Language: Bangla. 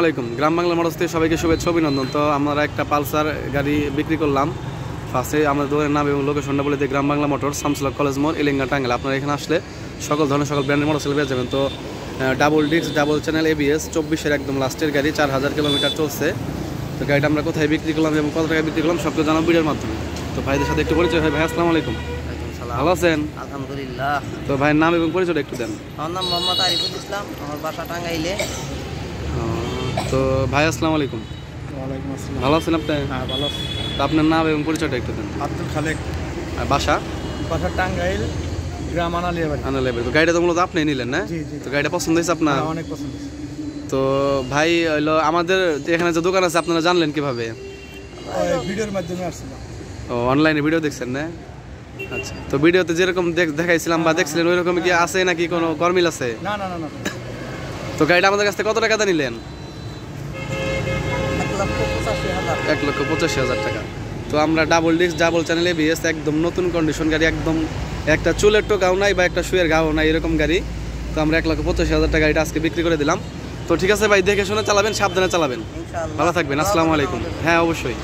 আলাইকুম। গ্রাম বাংলা মোটরস থেকে সবাইকে শুভেচ্ছা অভিনন্দন। তো আমরা একটা পালসার গাড়ি বিক্রি করলাম। ফার্স্টে আমাদের দোকানের নাম এবং লোকেশনটা বলে দিই, গ্রাম বাংলা মোটর, শামসুল্লাহ কলেজ মোড়, এলেঙ্গা, টাঙ্গাইল। আপনারা এখানে আসলে সকল ধরনের সকল ব্র্যান্ডের মোটরসাইকেল পেয়ে যাবেন। তো double disc, double channel ABS 24-এর একদম লাস্টের গাড়ি, 4000 কিলোমিটার চলছে। তো গাড়িটা আমরা কোথায় বিক্রি করলাম এবং কত টাকা বিক্রি করলাম সব তো জানাবো ভিডিওর মাধ্যমে। তো ভাইদের সাথে একটু পরিচয় হয়। ভাই আসসালামু আলাইকুম। ভালো আছেন? আলহামদুলিল্লাহ। তো ভাইয়ের নাম এবং পরিচয়টা একটু দেন। আমার নাম মোহাম্মদ আরিফুল ইসলাম, আমার বাসা টাঙ্গাইলে। তো ভাই আসসালামু আলাইকুম। ওয়ালাইকুম আসসালাম। ভালো আছেন আপনি? হ্যাঁ, ভালো আছি। তো আপনার নাম এবং পরিচয়টা একটু দেন। আব্দুল খালেক, আর বাসা? বাসা টাঙ্গাইল, গ্রাম আনালিয়া বাড়ি। আনালেবেল। তো গাড়িটা তো মূলত আপনি নিলেন না? জি জি। তো গাড়িটা পছন্দ হয়েছে আপনার? হ্যাঁ, অনেক পছন্দ হয়েছে। তো ভাই হইলো আমাদের এখানে যে দোকান আছে আপনারা জানলেন কিভাবে? ভিডিওর মাধ্যমে আসছিলাম। ও, অনলাইনে ভিডিও দেখছেন না? আচ্ছা। তো ভিডিওতে যেরকম দেখাইছিলাম বা দেখছিলেন ওই রকম কি আছে নাকি কোনো গরমিল আছে? না না না না। তো গাড়িটা আমাদের কাছ থেকে কত টাকা নিলেন? 1,85,000। 1,85,000 টাকা। তো আমরা double disc, double channel ABS একদম নতুন কন্ডিশন গাড়ি, একদম একটা চুলের টোকাও নাই বা একটা শুয়ের গাও নাই, এরকম গাড়ি। তো আমরা 1,85,000 টাকা গাড়িটা আজকে বিক্রি করে দিলাম। তো ঠিক আছে ভাই, দেখে শুনে চালাবেন, সাবধানে চালাবেন। ভালো থাকবেন। আসসালামু আলাইকুম। হ্যাঁ, অবশ্যই।